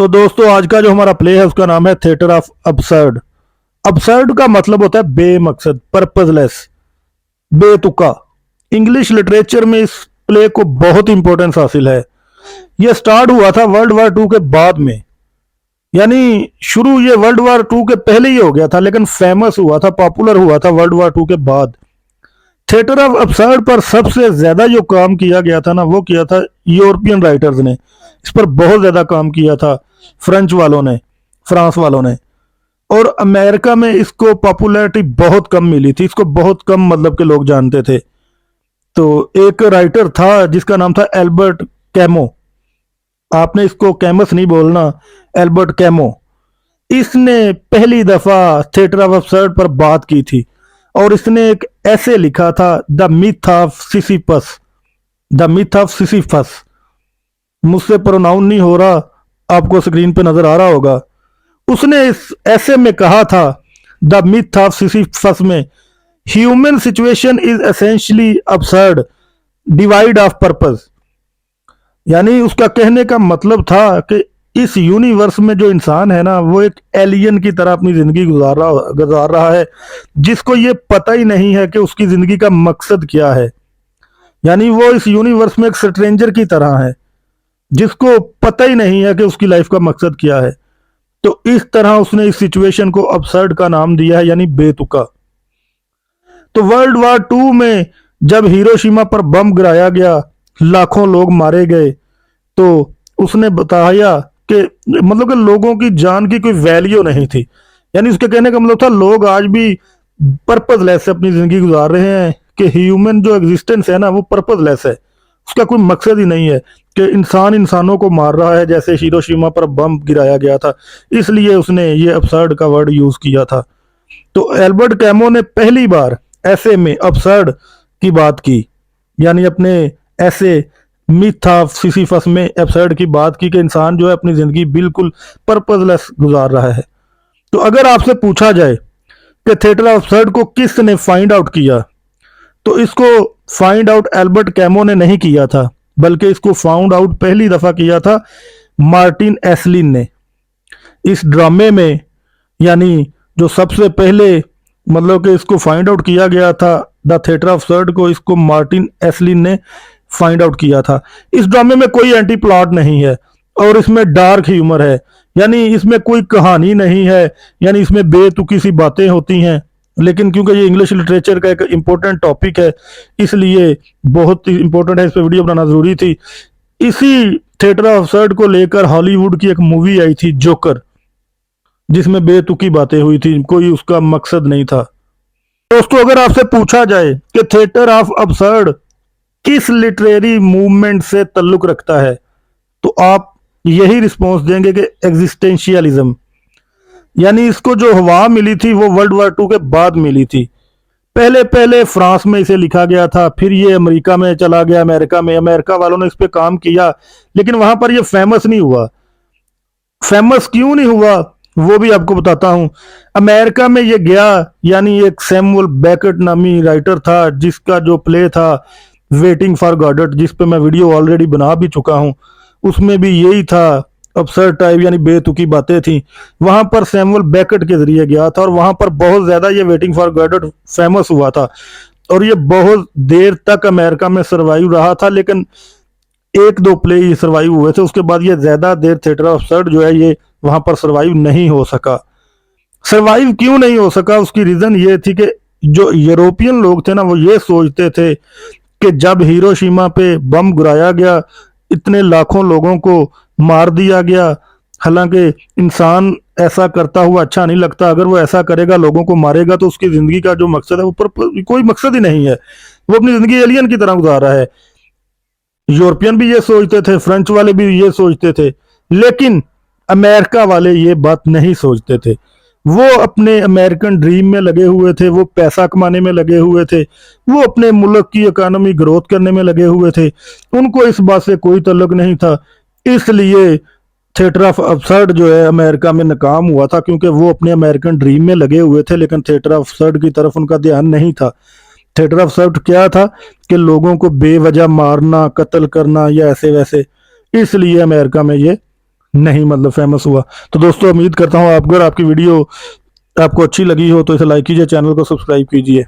तो दोस्तों आज का जो हमारा प्ले है उसका नाम है थिएटर ऑफ अबसर्ड। अबसर्ड का मतलब होता है बेमकसद, पर्पजलेस, बेतुका। इंग्लिश लिटरेचर में इस प्ले को बहुत इंपॉर्टेंस हासिल है। यह स्टार्ट हुआ था वर्ल्ड वार टू के बाद में, यानी शुरू ये वर्ल्ड वार टू के पहले ही हो गया था, लेकिन फेमस हुआ था, पॉपुलर हुआ था वर्ल्ड वार टू के बाद। थिएटर ऑफ अबसर्ड पर सबसे ज्यादा जो काम किया गया था ना, वो किया था यूरोपियन राइटर्स ने। इस पर बहुत ज्यादा काम किया था फ्रेंच वालों ने, फ्रांस वालों ने। और अमेरिका में इसको पॉपुलैरिटी बहुत कम मिली थी, इसको बहुत कम मतलब के लोग जानते थे। तो एक राइटर था जिसका नाम था एल्बर्ट कैमो। आपने इसको कैमस नहीं बोलना, एल्बर्ट कैमो। इसने पहली दफा थिएटर ऑफ अबसर्ड पर बात की थी और इसने एक ऐसे लिखा था, the myth of Sisyphus. The myth of Sisyphus, मुझसे प्रोनाउंस नहीं हो रहा, आपको स्क्रीन पे नजर आ रहा होगा। उसने इस ऐसे में कहा था, द मिथ ऑफ सिसिफस में, human situation is essentially absurd, divide of purpose. यानी उसका कहने का मतलब था कि इस यूनिवर्स में जो इंसान है ना, वो एक एलियन की तरह अपनी जिंदगी गुजार रहा है, जिसको ये पता ही नहीं है कि उसकी जिंदगी का मकसद क्या है। यानी वो इस यूनिवर्स में एक स्ट्रेंजर की तरह है, जिसको पता ही नहीं है कि उसकी लाइफ का मकसद क्या है। तो इस तरह उसने इस सिचुएशन को अबसर्ड का नाम दिया है, यानी बेतुका। तो वर्ल्ड वार टू में जब हिरोशिमा पर बम गिराया गया, लाखों लोग मारे गए, तो उसने बताया कि मतलब कि लोगों की जान की कोई वैल्यू नहीं थी। यानी उसके कहने का मतलब था लोग आज भी पर्पजलेस अपनी जिंदगी गुजार रहे हैं, कि ह्यूमन जो एग्जिस्टेंस है ना, वो पर्पजलेस है, उसका कोई मकसद ही नहीं है, कि इंसान इंसानों को मार रहा है जैसे हिरोशिमा पर बम गिराया गया था। इसलिए उसने ये अबसर्ड का वर्ड यूज किया था। तो एल्बर्ट कैमो ने पहली बार ऐसे में अबसर्ड की बात की, यानी अपने ऐसे मिथ ऑफ सिसिफस में एब्सर्ड की बात की कि इंसान जो है अपनी जिंदगी बिल्कुल पर्पजलेस गुजार रहा है। तो अगर आपसे पूछा जाए कि थिएटर ऑफ अबसर्ड को किसने फाइंड आउट किया, तो इसको फाइंड आउट एल्बर्ट कैमो ने नहीं किया था, बल्कि इसको फाउंड आउट पहली दफा किया था मार्टिन एस्लिन ने। इस ड्रामे में, यानी जो सबसे पहले मतलब कि इसको फाइंड आउट किया गया था, द थिएटर ऑफ अबसर्ड को, इसको मार्टिन एस्लिन ने फाइंड आउट किया था। इस ड्रामे में कोई एंटी प्लॉट नहीं है और इसमें डार्क ह्यूमर है, यानी इसमें कोई कहानी नहीं है, यानी इसमें बेतुकी सी बातें होती हैं। लेकिन क्योंकि ये इंग्लिश लिटरेचर का एक इम्पोर्टेंट टॉपिक है, इसलिए बहुत ही इम्पोर्टेंट है, इस पर वीडियो बनाना जरूरी थी। इसी थिएटर ऑफ अबसर्ड को लेकर हॉलीवुड की एक मूवी आई थी, जोकर, जिसमें बेतुकी बातें हुई थी, कोई उसका मकसद नहीं था। दोस्तों अगर आपसे पूछा जाए कि थिएटर ऑफ अबसर्ड किस लिटरेरी मूवमेंट से ताल्लुक रखता है, तो आप यही रिस्पॉन्स देंगे कि एग्जिस्टेंशियलिज्म। यानी इसको जो हवा मिली थी वो वर्ल्ड वार टू के बाद मिली थी। पहले पहले फ्रांस में इसे लिखा गया था, फिर ये अमेरिका में चला गया, अमेरिका में अमेरिका वालों ने इस पे काम किया, लेकिन वहां पर ये फेमस नहीं हुआ। फेमस क्यों नहीं हुआ वो भी आपको बताता हूं। अमेरिका में ये गया, यानी एक सैमुअल बेकेट नामी राइटर था, जिसका जो प्ले था वेटिंग फॉर गॉडेट, जिस पे मैं वीडियो ऑलरेडी बना भी चुका हूं, उसमें भी यही था, अबसर्ड टाइप यानी बेतुकी बातें थी। वहां पर सैमुअल बेकेट के जरिए गया था और वहां पर बहुत ज्यादा ये वेटिंग फॉर गॉडेट फेमस हुआ था और ये बहुत देर तक अमेरिका में सर्वाइव रहा था। लेकिन एक दो प्ले ये सर्वाइव हुए थे, उसके बाद ये ज्यादा देर थिएटर ऑफ अबसर्ड जो है ये वहां पर सर्वाइव नहीं हो सका। सर्वाइव क्यों नहीं हो सका, उसकी रीजन ये थी कि जो यूरोपियन लोग थे ना, वो ये सोचते थे कि जब हिरोशिमा पे बम गिराया गया, इतने लाखों लोगों को मार दिया गया, हालांकि इंसान ऐसा करता हुआ अच्छा नहीं लगता, अगर वो ऐसा करेगा, लोगों को मारेगा, तो उसकी जिंदगी का जो मकसद है वो कोई मकसद ही नहीं है, वो अपनी जिंदगी एलियन की तरह गुजार रहा है। यूरोपियन भी ये सोचते थे, फ्रेंच वाले भी ये सोचते थे, लेकिन अमेरिका वाले ये बात नहीं सोचते थे। वो अपने अमेरिकन ड्रीम में लगे हुए थे, वो पैसा कमाने में लगे हुए थे, वो अपने मुल्क की इकोनॉमी ग्रोथ करने में लगे हुए थे, उनको इस बात से कोई ताल्लुक नहीं था। इसलिए थिएटर ऑफ अबसर्ड जो है अमेरिका में नाकाम हुआ था, क्योंकि वो अपने अमेरिकन ड्रीम में लगे हुए थे, लेकिन थिएटर ऑफ अबसर्ड की तरफ उनका ध्यान नहीं था। थिएटर ऑफ अबसर्ड क्या था कि लोगों को बेवजह मारना, कत्ल करना या ऐसे वैसे, इसलिए अमेरिका में ये नहीं मतलब फेमस हुआ। तो दोस्तों उम्मीद करता हूँ आप, अगर आपकी वीडियो आपको अच्छी लगी हो तो इसे लाइक कीजिए, चैनल को सब्सक्राइब कीजिए।